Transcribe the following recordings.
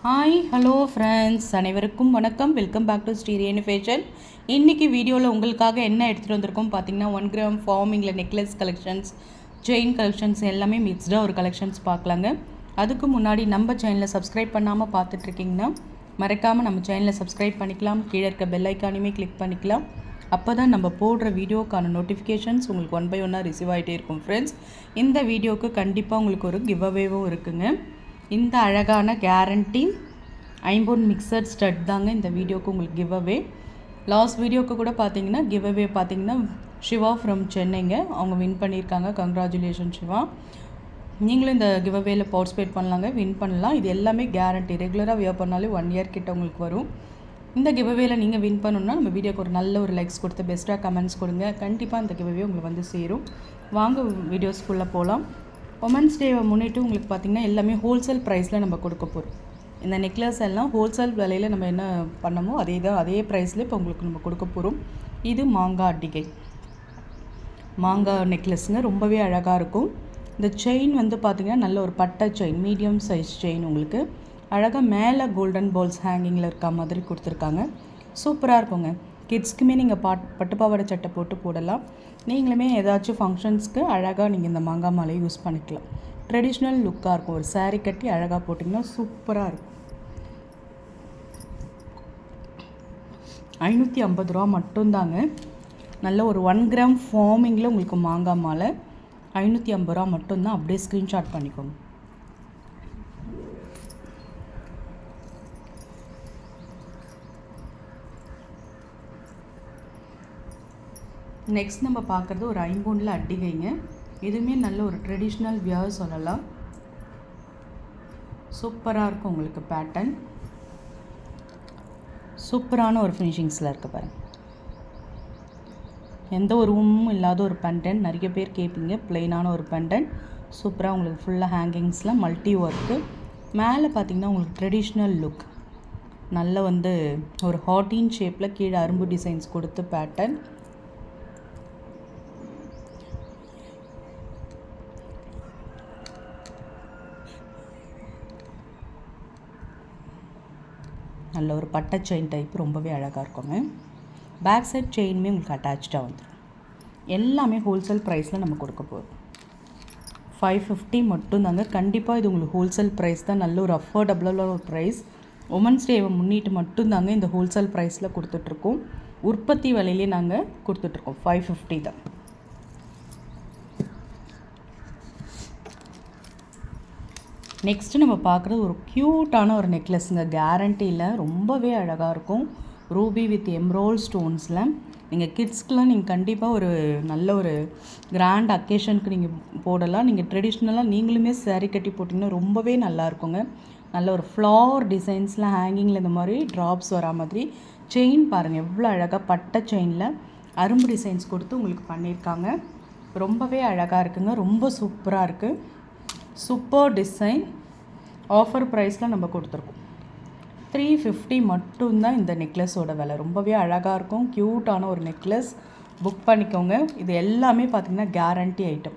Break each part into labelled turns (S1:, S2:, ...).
S1: Hi hello friends, அனைவருக்கும் வணக்கம். Welcome back to Srirenu fashion. இன்றைக்கி வீடியோவில் உங்களுக்காக என்ன எடுத்துகிட்டு வந்திருக்கோம் பார்த்தீங்கன்னா, 1 கிராம் ஃபார்மிங்கில் நெக்லஸ் கலெக்ஷன்ஸ், செயின் கலெக்ஷன்ஸ் எல்லாமே மிக்ஸ்டாக ஒரு கலெக்ஷன்ஸ் பார்க்கலாங்க. அதுக்கு முன்னாடி நம்ம சேனலை சப்ஸ்கிரைப் பண்ணாமல் பார்த்துட்ருக்கீங்கன்னா மறக்காமல் நம்ம சேனலை சப்ஸ்கிரைப் பண்ணிக்கலாம். கீழே இருக்க பெல் ஐக்கானையுமே கிளிக் பண்ணிக்கலாம். அப்போ தான் நம்ம போடுற வீடியோக்கான நோட்டிஃபிகேஷன்ஸ் உங்களுக்கு 1 by 1 ரிசீவ் ஆகிட்டே இருக்கும். ஃப்ரெண்ட்ஸ், இந்த வீடியோவுக்கு கண்டிப்பாக உங்களுக்கு ஒரு கிவ் அவேவும் இருக்குங்க. இந்த அழகான கேரண்டி ஐம்பொன் மிக்சர் ஸ்டட் தாங்க இந்த வீடியோக்கு உங்களுக்கு கிவ் அவே. லாஸ்ட் வீடியோக்கு கூட பார்த்தீங்கன்னா கிவ் அவே பார்த்தீங்கன்னா சிவா ஃப்ரம் சென்னைங்க, அவங்க வின் பண்ணியிருக்காங்க. கங்க்ராச்சுலேஷன் சிவா. நீங்களும் இந்த கிவ் அவேயில் பார்ட்டிசிபேட் பண்ணலாங்க, வின் பண்ணலாம். இது எல்லாமே கேரண்டி, ரெகுலராக வியர் பண்ணாலே 1 year கிட்ட உங்களுக்கு வரும். இந்த கிவ் அவேயில் நீங்கள் வின் பண்ணணுன்னா நம்ம வீடியோக்கு ஒரு நல்ல ஒரு லைக்ஸ் கொடுத்து பெஸ்ட்டாக கமெண்ட்ஸ் கொடுங்க. கண்டிப்பாக இந்த கிவ் அவே உங்களுக்கு வந்து சேரும். வாங்க வீடியோஸ்குள்ளே போகலாம். உமன்ஸ் டேவை முன்னிட்டு உங்களுக்கு பார்த்திங்கன்னா எல்லாமே ஹோல்சேல் ப்ரைஸில் நம்ம கொடுக்க போகிறோம். இந்த நெக்லஸ் எல்லாம் ஹோல்சேல் விலையில் நம்ம என்ன பண்ணமோ அதே ப்ரைஸில் இப்போ உங்களுக்கு நம்ம கொடுக்க போகிறோம். இது மாங்காய் அட்டிகை மாங்காய் நெக்லஸ்ங்க, ரொம்பவே அழகாக இருக்கும். இந்த செயின் வந்து பார்த்திங்கன்னா நல்ல ஒரு பட்டை செயின், மீடியம் சைஸ் செயின், உங்களுக்கு அழகாக மேலே கோல்டன் பால்ஸ் ஹேங்கிங்கில் இருக்க மாதிரி கொடுத்துருக்காங்க. சூப்பராக இருக்குங்க. கிட்ஸ்க்குமே நீங்கள் பட்டுப்பாவாடை சட்டை போட்டு போடலாம். நீங்களுமே ஏதாச்சும் ஃபங்க்ஷன்ஸ்க்கு அழகாக நீங்கள் இந்த மாங்காய் மாலையை யூஸ் பண்ணிக்கலாம். ட்ரெடிஷ்னல் லுக்காக இருக்கும். ஒரு சாரீ கட்டி அழகாக போட்டிங்கன்னா சூப்பராக இருக்கும். 550 ரூபா மட்டும்தாங்க. நல்ல ஒரு 1 கிராம் ஃபார்மிங்கில் உங்களுக்கு மாங்காய் மாலை 550 ரூபா மட்டும்தான். அப்படியே ஸ்க்ரீன்ஷாட் பண்ணிக்கோங்க. நெக்ஸ்ட் நம்ம பார்க்குறது ஒரு ஐம்பொன்னில் அட்டிகைங்க. இதுவுமே நல்ல ஒரு ட்ரெடிஷ்னல் வியர் சொல்லலாம். சூப்பராக இருக்கும் உங்களுக்கு பேட்டர்ன். சூப்பரான ஒரு ஃபினிஷிங்ஸில் இருக்க பாருங்கள். எந்த ஒரு ரூமும் இல்லாத ஒரு பெண்டன், நிறைய பேர் கேட்பீங்க. பிளெயினான ஒரு பெண்டன் சூப்பராக உங்களுக்கு ஃபுல்லாக ஹேங்கிங்ஸில் மல்டி ஒர்க்கு. மேலே பார்த்திங்கன்னா உங்களுக்கு ட்ரெடிஷ்னல் லுக், நல்ல வந்து ஒரு ஹார்டின் ஷேப்பில் கீழே அரும்பு டிசைன்ஸ் கொடுத்து பேட்டர்ன். நல்ல ஒரு பட்டை செயின் டைப், ரொம்பவே அழகாக இருக்குங்க. பேக் சைட் செயினுமே உங்களுக்கு அட்டாச்சாக வந்துடும். எல்லாமே ஹோல்சேல் ப்ரைஸில் நம்ம கொடுக்க போகிறோம். 550 மட்டும்தாங்க. கண்டிப்பாக இது உங்களுக்கு ஹோல்சேல் ப்ரைஸ் தான். நல்ல ஒரு அஃபோர்டபுளான ஒரு ப்ரைஸ். உமன்ஸ் டேவை முன்னிட்டு மட்டும்தாங்க இந்த ஹோல்சேல் ப்ரைஸில் கொடுத்துட்ருக்கோம். உற்பத்தி விலையிலே நாங்கள் கொடுத்துட்ருக்கோம். 550 தான். நெக்ஸ்ட்டு நம்ம பார்க்குறது ஒரு க்யூட்டான ஒரு நெக்லஸுங்க. கேரண்டியில் ரொம்பவே அழகாக இருக்கும். ரூபி வித் எம்ரோல் ஸ்டோன்ஸில் நீங்கள் கிட்ஸ்க்கெலாம் நீங்கள் கண்டிப்பாக ஒரு நல்ல ஒரு கிராண்ட் அக்கேஷனுக்கு நீங்கள் போடலாம். நீங்கள் ட்ரெடிஷ்னலாக நீங்களுமே சாரீ கட்டி போட்டிங்கன்னா ரொம்பவே நல்லா இருக்குங்க. நல்ல ஒரு ஃப்ளவர் டிசைன்ஸில் ஹேங்கிங்கில் இந்த மாதிரி ட்ராப்ஸ் வரா மாதிரி செயின் பாருங்கள் எவ்வளோ அழகாக பட்டை செயினில் அரும்பு டிசைன்ஸ் கொடுத்து உங்களுக்கு பண்ணியிருக்காங்க. ரொம்பவே அழகாக இருக்குங்க. ரொம்ப சூப்பராக இருக்குது. Super design. ஆஃபர் ப்ரைஸில் நம்ம கொடுத்துருக்கோம். 350 மட்டும்தான் இந்த நெக்லஸோட விலை. ரொம்பவே அழகாக இருக்கும். க்யூட்டான ஒரு நெக்லஸ். புக் பண்ணிக்கோங்க. இது எல்லாமே பார்த்திங்கன்னா கேரண்டி ஐட்டம்.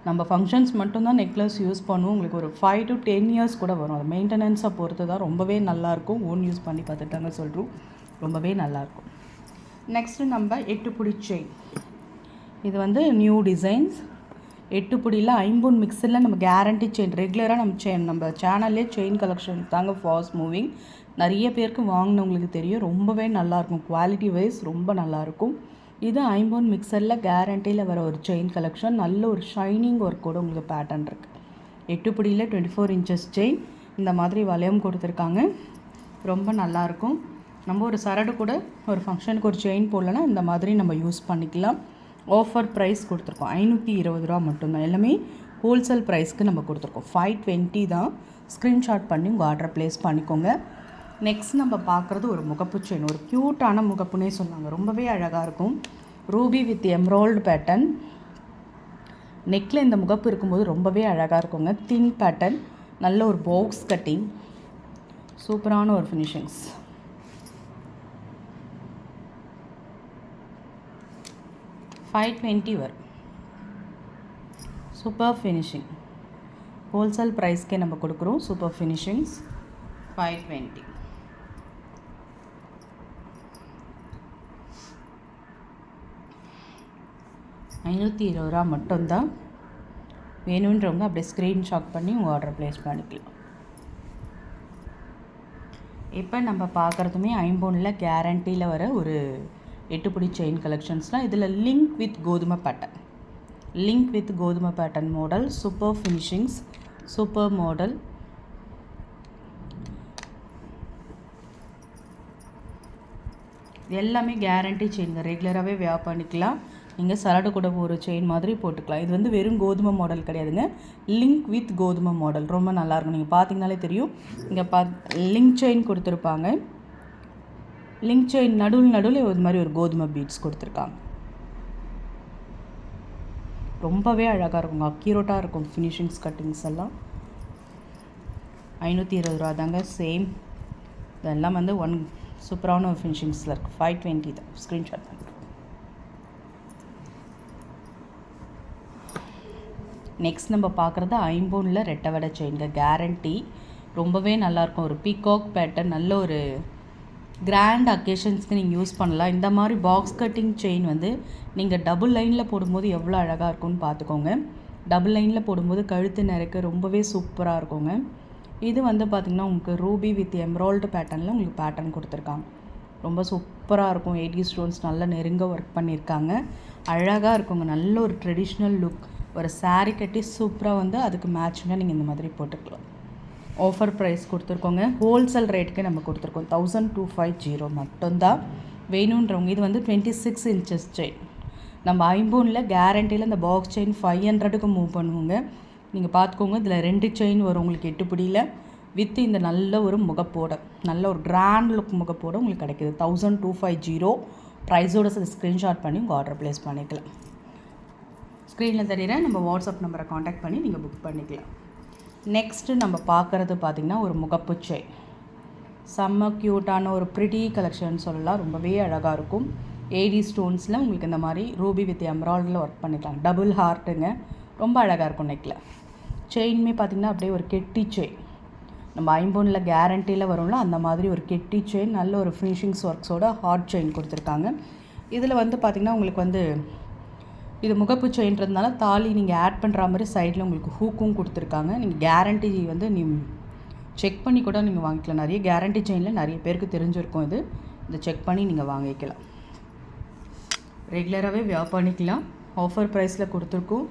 S1: நம்ம ஃபங்க்ஷன்ஸ் மட்டும்தான் நெக்லஸ் யூஸ் பண்ணுவோம். உங்களுக்கு ஒரு 5 to 10 years கூட வரும். அது மெயின்டெனன்ஸை பொறுத்து தான். ரொம்பவே நல்லாயிருக்கும். ஓன் யூஸ் பண்ணி பார்த்துட்டாங்க சொல்கிறோம். ரொம்பவே நல்லாயிருக்கும். நெக்ஸ்ட்டு நம்ம 8 புடி செயின். இது வந்து நியூ டிசைன்ஸ். 8 புடியில் ஐம்பொன் மிக்சரில் நம்ம கேரண்டி செயின். ரெகுலராக நம்ம சேனல்லே செயின் கலெக்ஷன் தாங்க ஃபாஸ்ட் மூவிங். நிறைய பேருக்கு வாங்கினவங்களுக்கு தெரியும். ரொம்பவே நல்லாயிருக்கும். குவாலிட்டி வைஸ் ரொம்ப நல்லாயிருக்கும். இது ஐம்பொன் மிக்சரில் கேரண்டியில் வர ஒரு செயின் கலெக்ஷன். நல்ல ஒரு ஷைனிங் ஒர்க்கோடு உங்களுக்கு பேட்டர்ன் இருக்குது. 8 புடியில் 24 inches செயின். இந்த மாதிரி வளையம் கொடுத்துருக்காங்க. ரொம்ப நல்லாயிருக்கும். நம்ம ஒரு சரடு கூட ஒரு ஃபங்க்ஷனுக்கு ஒரு செயின் போடலன்னா இந்த மாதிரி நம்ம யூஸ் பண்ணிக்கலாம். ஆஃபர் ப்ரைஸ் கொடுத்துருக்கோம். 520 ரூபா மட்டும்தான். எல்லாமே ஹோல்சேல் ப்ரைஸ்க்கு நம்ம கொடுத்துருக்கோம். 520 தான். ஸ்க்ரீன்ஷாட் பண்ணி உங்கள் ஆர்டரை ப்ளேஸ் பண்ணிக்கோங்க. நெக்ஸ்ட் நம்ம பார்க்குறது ஒரு முகப்பு செயின். ஒரு க்யூட்டான முகப்புனே சொன்னாங்க. ரொம்பவே அழகாக இருக்கும். Ruby with emerald pattern. நெக்கில் இந்த முகப்பு இருக்கும்போது ரொம்பவே அழகாக இருக்குங்க. Thin pattern. நல்ல ஒரு பாக்ஸ் கட்டிங். சூப்பரான ஒரு ஃபினிஷிங்ஸ். 520 வரும். Super finishing. ஹோல்சேல் ப்ரைஸ்க்கே நம்ம கொடுக்குறோம். Super finishings. 520. ₹520 மட்டும்தான். வேணுன்றவங்க அப்படியே ஸ்க்ரீன்ஷாட் பண்ணி உங்கள் ஆர்டர் ப்ளேஸ் பண்ணிக்கலாம். இப்போ நம்ம பார்க்குறதுமே ஐம்பொனில் கேரண்டியில் வர ஒரு 8 பிடி செயின் கலெக்ஷன்ஸ்லாம். இதில் லிங்க் வித் கோதுமை pattern model, super finishings, super model. எல்லாமே கேரண்டி செயின், ரெகுலராகவே வியர் பண்ணிக்கலாம். நீங்கள் சலடை கூட ஒரு செயின் மாதிரி போட்டுக்கலாம். இது வந்து வெறும் கோதுமை மாடல் கிடையாதுங்க, லிங்க் வித் கோதுமை மாடல். ரொம்ப நல்லாயிருக்கும். நீங்கள் பார்த்தீங்கனாலே தெரியும். இங்கே லிங்க் செயின் கொடுத்துருப்பாங்க. லிங்க் செயின் நடுவில் இது மாதிரி ஒரு கோதுமை பீட்ஸ் கொடுத்துருக்காங்க. ரொம்பவே அழகாக இருக்குங்க, அக்யூரேட்டாக இருக்கும் ஃபினிஷிங்ஸ், கட்டிங்ஸ் எல்லாம். ₹520 தாங்க. சேம் இதெல்லாம் வந்து சூப்பரான ஒரு ஃபினிஷிங்ஸில் இருக்குது. 520 தான். ஸ்க்ரீன்ஷாட் பண்ணுறேன். நெக்ஸ்ட் நம்ம பார்க்குறது ஐம்பொனில் ரெட்டை வடை செயின்ங்க, கேரண்டி. ரொம்பவே நல்லாயிருக்கும். ஒரு பீகாக் பேட்டர்ன், நல்ல ஒரு கிராண்ட் அக்கேஷன்ஸ்க்கு நீங்கள் யூஸ் பண்ணலாம். இந்த மாதிரி பாக்ஸ் கட்டிங் செயின் வந்து நீங்கள் டபுள் லைனில் போடும்போது எவ்வளோ அழகாக இருக்கும்னு பார்த்துக்கோங்க. டபுள் லைனில் போடும்போது கழுத்து நிறைக்க ரொம்பவே சூப்பராக இருக்குங்க. இது வந்து பார்த்திங்கன்னா உங்களுக்கு ரூபி வித் எம்ராய்டு பேட்டர்னில் உங்களுக்கு பேட்டர்ன் கொடுத்துருக்காங்க. ரொம்ப சூப்பராக இருக்கும். 80 ஸ்டோன்ஸ் நல்லா நெருங்க ஒர்க் பண்ணியிருக்காங்க. அழகாக இருக்குங்க. நல்ல ஒரு ட்ரெடிஷ்னல் லுக். ஒரு சாரீ கட்டி சூப்பராக வந்து அதுக்கு மேட்சிங்காக நீங்கள் இந்த மாதிரி போட்டுக்கலாம். Offer price கொடுத்துருக்கோங்க. ஹோல்சேல் ரேட்டுக்கு நம்ம கொடுத்துருக்கோம். 1250 மட்டும்தான். வேணுன்றவங்க இது வந்து 26 inches செயின். நம்ம ஐம்பொனில் கேரண்டியில் இந்த பாக்ஸ் செயின் 500க்கு மூவ் பண்ணுவோங்க. நீங்கள் பார்த்துக்கோங்க. இதில் 2 செயின் வரும் உங்களுக்கு 8 பிடியில், வித் இந்த நல்ல ஒரு முகப்போட, நல்ல ஒரு கிராண்ட் லுக் முகப்போட உங்களுக்கு கிடைக்கிது. 1250 ப்ரைஸோட ஸ்க்ரீன்ஷாட் பண்ணி உங்கள் ஆர்டர் ப்ளேஸ் பண்ணிக்கலாம். ஸ்க்ரீனில் தெரியுற நம்ம வாட்ஸ்அப் நம்பரை காண்டாக்ட் பண்ணி நீங்கள் புக் பண்ணிக்கலாம். நெக்ஸ்ட்டு நம்ம பார்க்குறது பார்த்திங்கன்னா ஒரு முகப்பு செயின். செம்ம க்யூட்டான ஒரு ப்ரிட்டி கலெக்ஷன் சொல்லலாம். ரொம்பவே அழகாக இருக்கும். 80 ஸ்டோன்ஸில் உங்களுக்கு இந்த மாதிரி ரூபி வித் எம்ராய்டில் ஒர்க் பண்ணிக்கலாம். டபுள் ஹார்ட்டுங்க, ரொம்ப அழகாக இருக்கும். நெக்கில் செயினுமே பார்த்திங்கன்னா அப்படியே ஒரு கெட்டி செயின். நம்ம ஐம்பொனில் கேரண்டியில் வரும்ல அந்த மாதிரி ஒரு கெட்டி செயின், நல்ல ஒரு ஃபினிஷிங்ஸ் ஒர்க்ஸோட ஹார்ட் செயின் கொடுத்துருக்காங்க. இதில் வந்து பார்த்திங்கன்னா உங்களுக்கு வந்து இது முகப்பு செயின்றதுனால தாலி நீங்கள் ஆட் பண்ணுற மாதிரி சைடில் உங்களுக்கு ஹூக்கும் கொடுத்துருக்காங்க. நீங்கள் கேரண்டி வந்து செக் பண்ணி கூட நீங்கள் வாங்கிக்கலாம். நிறைய கேரண்டி செயினில் நிறைய பேருக்கு தெரிஞ்சிருக்கும். இதை செக் பண்ணி நீங்கள் வாங்கிக்கலாம். ரெகுலராகவே வியர் பண்ணிக்கலாம். ஆஃபர் ப்ரைஸில் கொடுத்துருக்கோம்.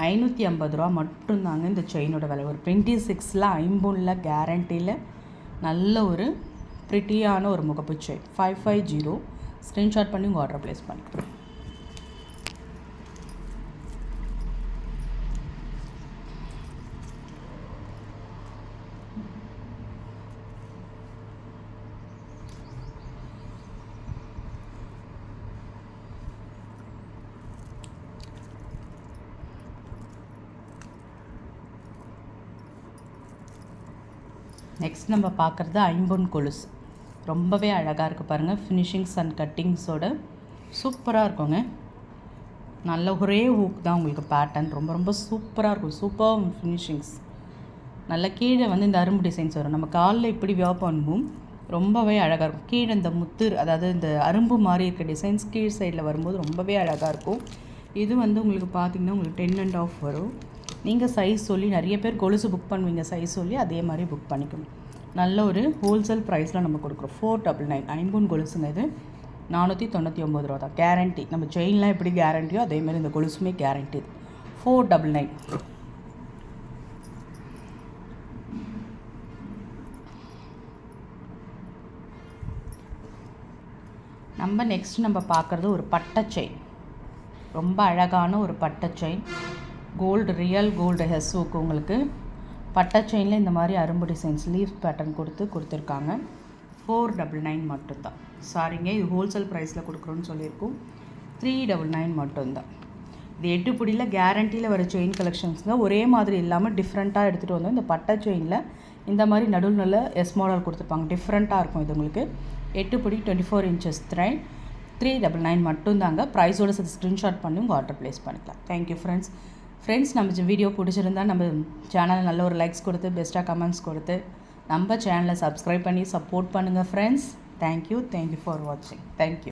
S1: ₹550 மட்டும்தாங்க இந்த செயினோட விலை. ஒரு 26ல் ஐம்பொனில் கேரண்டியில் நல்ல ஒரு ப்ரிட்டியான ஒரு முகப்பு செயின் 550. ஸ்க்ரீன்ஷாட் பண்ணி உங்கள் ஆர்டர் ப்ளேஸ் பண்ணிக்கிறோம். நெக்ஸ்ட் நம்ம பார்க்குறது ஐம்பொன் கொலுசு. ரொம்பவே அழகாக இருக்குது பாருங்கள். ஃபினிஷிங்ஸ் அண்ட் கட்டிங்ஸோட சூப்பராக இருக்குங்க. நல்ல ஒரே ஹூக் தான் உங்களுக்கு பேட்டர்ன். ரொம்ப சூப்பராக இருக்கும். Super finishings. நல்ல கீழே வந்து இந்த அரும்பு டிசைன்ஸ் வரும். நம்ம காலில் இப்படி வியர் பண்ணுவோம். ரொம்பவே அழகாக இருக்கும். கீழே இந்த முத்து, அதாவது இந்த அரும்பு மாதிரி இருக்க டிசைன்ஸ் கீழ் சைடில் வரும்போது ரொம்பவே அழகாக இருக்கும். இது வந்து உங்களுக்கு பார்த்திங்கன்னா உங்களுக்கு 10.5 வரும். நீங்கள் சைஸ் சொல்லி நிறைய பேர் கொலுசு புக் பண்ணுவீங்க, சைஸ் சொல்லி அதே மாதிரி புக் பண்ணிக்கணும். நல்ல ஒரு ஹோல்சேல் ப்ரைஸில் நம்ம கொடுக்குறோம். 499 ஐம்பொன் கொலுசுங்க. இது ₹499 தான். கேரண்டி. நம்ம செயின்லாம் எப்படி கேரண்டியோ அதேமாதிரி இந்த கொலுசுமே கேரண்டி. 499. நம்ம நெக்ஸ்ட் நம்ம பார்க்குறது ஒரு பட்டை செயின். ரொம்ப அழகான ஒரு பட்டை செயின். கோல்டு, ரியல் கோல்டு ஹெஸ்ஸுக்கு உங்களுக்கு பட்டை செயினில் இந்த மாதிரி அரும்பு டிசைன்ஸ் லீஃப் பேட்டர்ன் கொடுத்துருக்காங்க. 499 மட்டும்தான். சாரிங்க, இது ஹோல்சேல் ப்ரைஸில் கொடுக்குறோன்னு சொல்லியிருக்கோம். 399 மட்டும்தான். இது 8 பிடியில் கேரண்டியில் வர செயின் கலெக்ஷன்ஸ் தான். ஒரே மாதிரி இல்லாமல் டிஃப்ரெண்ட்டாக எடுத்துகிட்டு வந்தோம். இந்த பட்டை செயினில் இந்த மாதிரி நடுவில் எஸ் மாடல் கொடுத்துருப்பாங்க. டிஃப்ரெண்ட்டாக இருக்கும். இது உங்களுக்கு 8 பிடி 24 inches த்ரெட். 399 மட்டும்தாங்க. ப்ரைஸோட சேர்த்து ஸ்க்ரீன்ஷாட் பண்ணி உங்கள் ஆர்டர் ப்ளேஸ் பண்ணிக்கலாம். Thank you friends. நம்ம வீடியோ பிடிச்சிருந்தா நம்ம சேனல் நல்ல ஒரு லைக்ஸ் கொடுத்து பெஸ்ட்டாக கமெண்ட்ஸ் கொடுத்து நம்ம சேனலை சப்ஸ்கிரைப் பண்ணி சப்போர்ட் பண்ணுங்கள் ஃப்ரெண்ட்ஸ். தேங்க்யூ ஃபார் வாட்சிங். தேங்க்யூ.